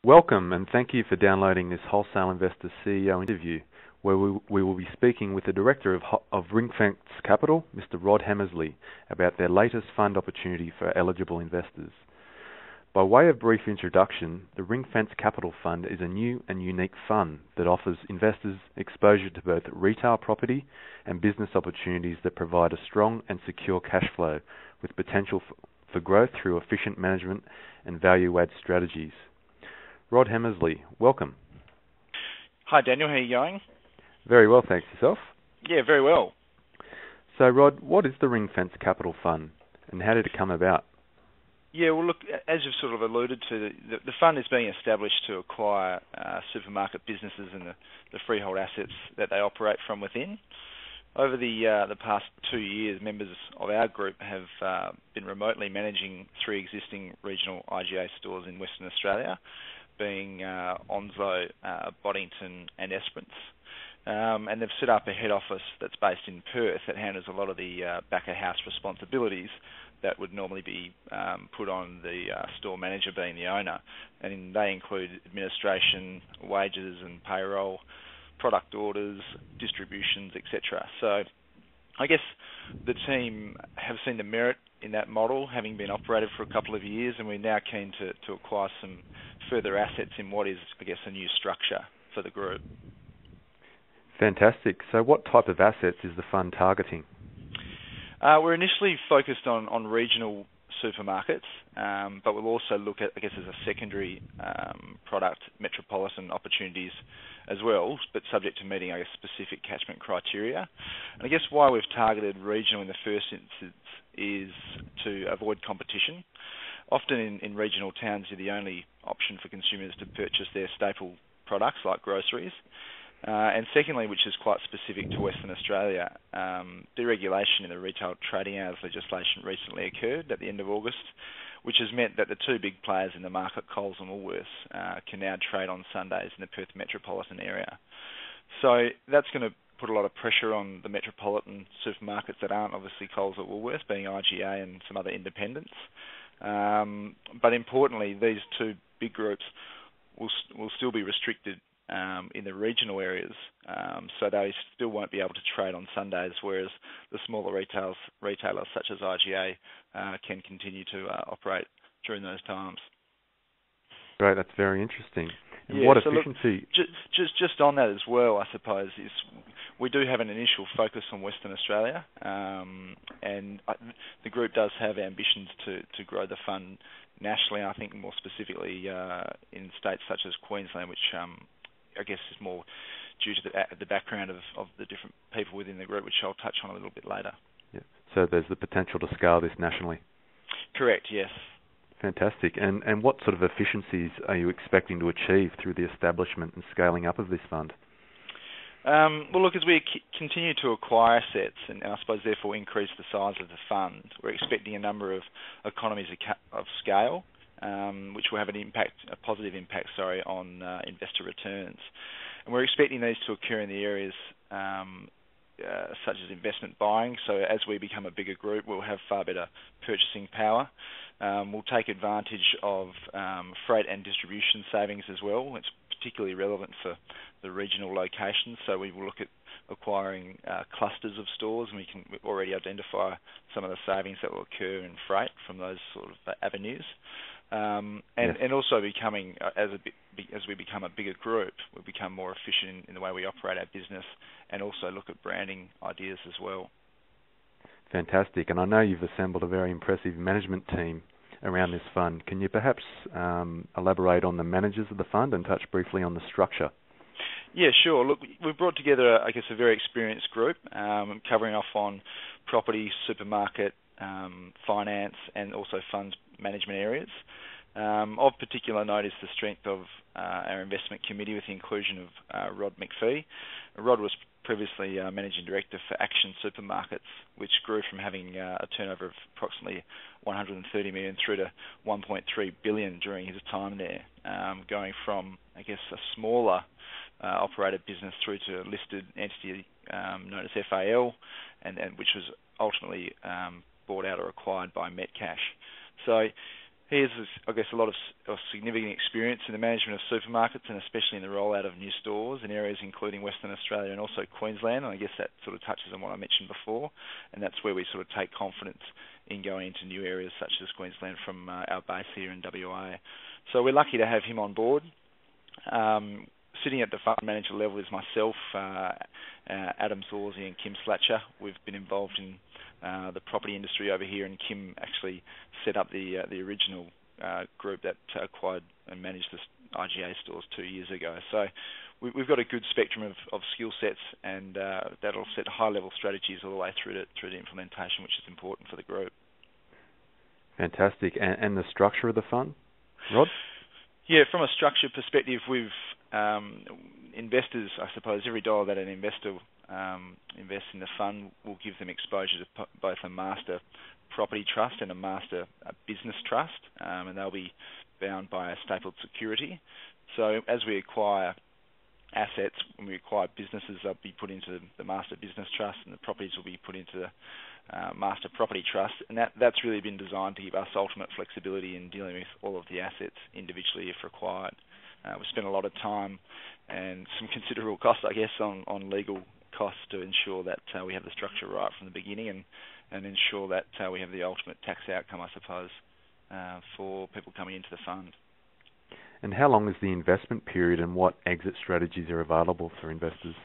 Welcome and thank you for downloading this Wholesale Investor CEO interview, where we will be speaking with the Director of Ringfence Capital, Mr. Rod Hammersley, about their latest fund opportunity for eligible investors. By way of brief introduction, the Ringfence Capital Fund is a new and unique fund that offers investors exposure to both retail property and business opportunities that provide a strong and secure cash flow with potential for growth through efficient management and value-add strategies. Rod Hammersley, welcome. Hi Daniel, how are you going? Very well, thanks. Yourself? Yeah, very well. So Rod, what is the Ringfence Capital Fund and how did it come about? Yeah, well look, as you've sort of alluded to, the fund is being established to acquire supermarket businesses and the freehold assets that they operate from within. Over the past 2 years, members of our group have been remotely managing 3 existing regional IGA stores in Western Australia, being Onslow, Boddington and Esperance. And they've set up a head office that's based in Perth that handles a lot of the back-of-house responsibilities that would normally be put on the store manager being the owner. And they include administration, wages and payroll, product orders, distributions, etc. So I guess the team have seen the merit in that model, having been operated for a couple of years, and we're now keen to acquire some further assets in what is, I guess, a new structure for the group. Fantastic. So what type of assets is the fund targeting? We're initially focused on regional supermarkets, but we'll also look at, I guess, as a secondary product, metropolitan opportunities as well, but subject to meeting, I guess, specific catchment criteria. And I guess why we've targeted regional in the first instance is to avoid competition. Often in regional towns, you're the only option for consumers to purchase their staple products like groceries. And secondly, which is quite specific to Western Australia, deregulation in the retail trading hours legislation recently occurred at the end of August, which has meant that the 2 big players in the market, Coles and Woolworths, can now trade on Sundays in the Perth metropolitan area. So that's going to put a lot of pressure on the metropolitan supermarkets that aren't obviously Coles or Woolworths, being IGA and some other independents. But importantly, these 2 big groups will still be restricted in the regional areas, so they still won't be able to trade on Sundays, whereas the smaller retailers such as IGA can continue to operate during those times. Great, that's very interesting. And yeah, what so efficiency? Look, just on that as well, I suppose, is we do have an initial focus on Western Australia, and the group does have ambitions to grow the fund nationally. I think more specifically in states such as Queensland, which I guess is more due to the background of the different people within the group, which I'll touch on a little bit later. Yeah. So there's the potential to scale this nationally? Correct, yes. Fantastic. And what sort of efficiencies are you expecting to achieve through the establishment and scaling up of this fund? Well, look, as we continue to acquire assets and I suppose therefore increase the size of the fund, we're expecting a number of economies of scale, which will have a positive impact, on investor returns. And we're expecting these to occur in the areas such as investment buying. So as we become a bigger group, we'll have far better purchasing power. We'll take advantage of freight and distribution savings as well. It's particularly relevant for the regional locations. So we will look at acquiring clusters of stores, and we can already identify some of the savings that will occur in freight from those sort of avenues. And also becoming, as we become a bigger group, we'll become more efficient in the way we operate our business and also look at branding ideas as well. Fantastic. And I know you've assembled a very impressive management team around this fund. Can you perhaps elaborate on the managers of the fund and touch briefly on the structure? Yeah, sure. Look, we've brought together, I guess, a very experienced group, covering off on property, supermarket, finance, and also funds management areas. Of particular note is the strength of our investment committee with the inclusion of Rod McPhee. Rod was previously Managing Director for Action Supermarkets, which grew from having a turnover of approximately 130 million through to 1.3 billion during his time there, going from, I guess, a smaller operated business through to a listed entity known as FAL, and which was ultimately bought out or acquired by Metcash. So He has, I guess, a lot of significant experience in the management of supermarkets and especially in the rollout of new stores in areas including Western Australia and also Queensland. And I guess that sort of touches on what I mentioned before, and that's where we sort of take confidence in going into new areas such as Queensland from our base here in WA. So we're lucky to have him on board. Sitting at the fund manager level is myself, Adam Zorsey and Kim Slatcher. We've been involved in the property industry over here, and Kim actually set up the original group that acquired and managed the IGA stores 2 years ago. So we've got a good spectrum of skill sets, and that'll set high-level strategies all the way through to implementation, which is important for the group. Fantastic. And the structure of the fund, Rod? Yeah, from a structure perspective, we've investors, I suppose, every dollar that an investor invests in the fund will give them exposure to both a master property trust and a master business trust, and they'll be bound by a stapled security. So as we acquire assets, when we acquire businesses, they'll be put into the master business trust, and the properties will be put into the master property trust, and that's really been designed to give us ultimate flexibility in dealing with all of the assets individually if required. We spent a lot of time and some considerable costs, I guess, on legal costs to ensure that we have the structure right from the beginning and ensure that we have the ultimate tax outcome, I suppose, for people coming into the fund. And how long is the investment period, and what exit strategies are available for investors?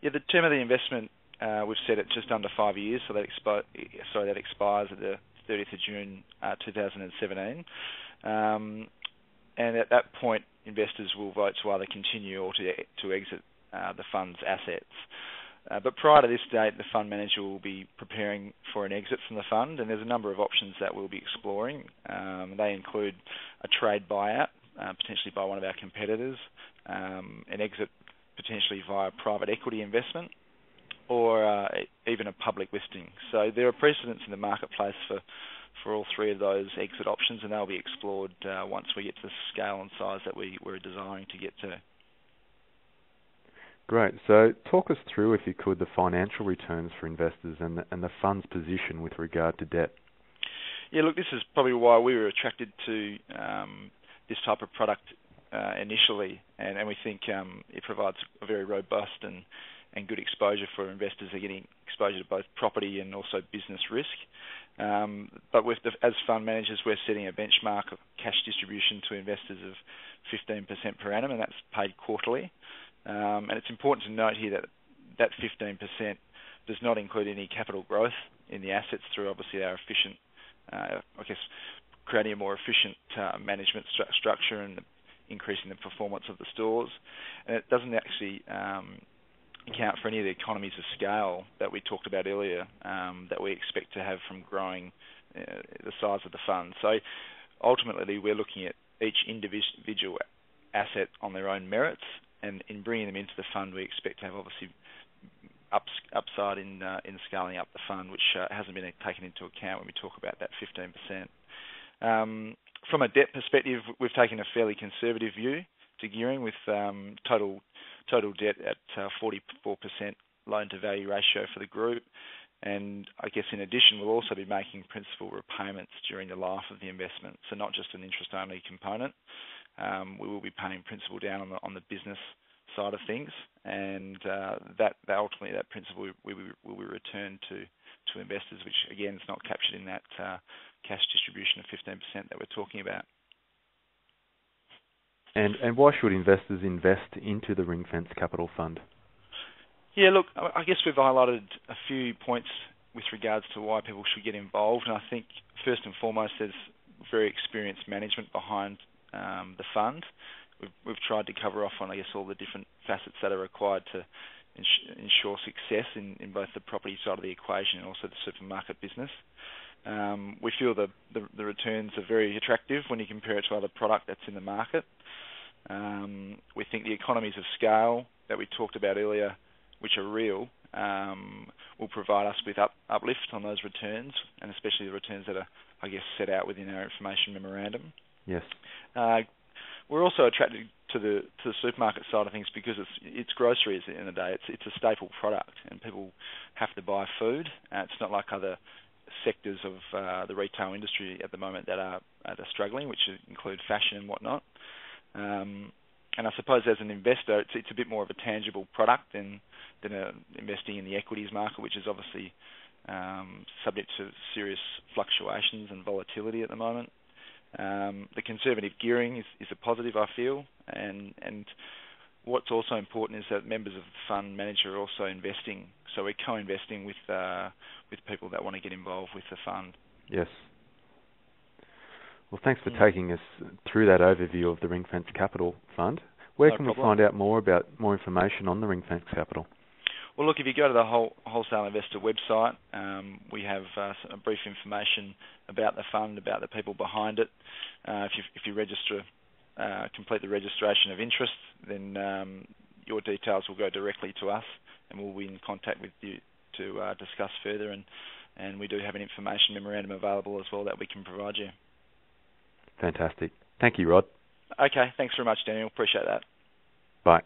Yeah, the term of the investment we've set at just under 5 years, so that expires at the 30th of June 2017. And at that point, investors will vote to either continue or to exit the fund's assets. But prior to this date, the fund manager will be preparing for an exit from the fund, and there's a number of options that we'll be exploring. They include a trade buyout, potentially by one of our competitors, an exit potentially via private equity investment, or even a public listing. So there are precedents in the marketplace for all three of those exit options, and they'll be explored once we get to the scale and size that we're desiring to get to. Great. So talk us through, if you could, the financial returns for investors and the fund's position with regard to debt. Yeah, look, this is probably why we were attracted to this type of product initially, and we think it provides a very robust and good exposure for investors. They're getting exposure to both property and also business risk. But as fund managers, we're setting a benchmark of cash distribution to investors of 15% per annum, and that's paid quarterly. And it's important to note here that 15% does not include any capital growth in the assets through obviously our efficient, creating a more efficient management structure and increasing the performance of the stores. And it doesn't actually account for any of the economies of scale that we talked about earlier that we expect to have from growing the size of the fund. So ultimately, we're looking at each individual asset on their own merits, and in bringing them into the fund, we expect to have obviously upside in scaling up the fund, which hasn't been taken into account when we talk about that 15%. From a debt perspective, we've taken a fairly conservative view to gearing, with total debt at 44% loan-to-value ratio for the group. And I guess in addition, we'll also be making principal repayments during the life of the investment, so not just an interest-only component. We will be paying principal down on the business side of things, and that ultimately that principal will be returned to investors, which again is not captured in that cash distribution of 15% that we're talking about. And why should investors invest into the Ringfence Capital Fund? Yeah, look, I guess we've highlighted a few points with regards to why people should get involved, and I think first and foremost there's very experienced management behind the fund. We've tried to cover off on, I guess, all the different facets that are required to ensure success in both the property side of the equation and also the supermarket business. We feel the returns are very attractive when you compare it to other product that's in the market. We think the economies of scale that we talked about earlier, which are real, will provide us with uplift on those returns, and especially the returns that are, I guess, set out within our information memorandum. Yes. We're also attracted to the supermarket side of things because it's grocery at the end of the day. It's a staple product, and people have to buy food. It's not like other sectors of the retail industry at the moment that are that are struggling, which include fashion and whatnot. And I suppose as an investor, it's a bit more of a tangible product than investing in the equities market, which is obviously subject to serious fluctuations and volatility at the moment. The conservative gearing is a positive, I feel, and what's also important is that members of the fund manager are also investing. So we're co-investing with people that want to get involved with the fund. Yes. Well, thanks for taking us through that overview of the Ringfence Capital Fund. Where can we find out more information on the Ringfence Capital? Well, look, if you go to the Wholesale Investor website, we have some brief information about the fund, about the people behind it. If you register, complete the registration of interest, then your details will go directly to us, and we'll be in contact with you to discuss further. And we do have an information memorandum available as well that we can provide you. Fantastic. Thank you, Rod. Okay, thanks very much, Daniel. Appreciate that. Bye.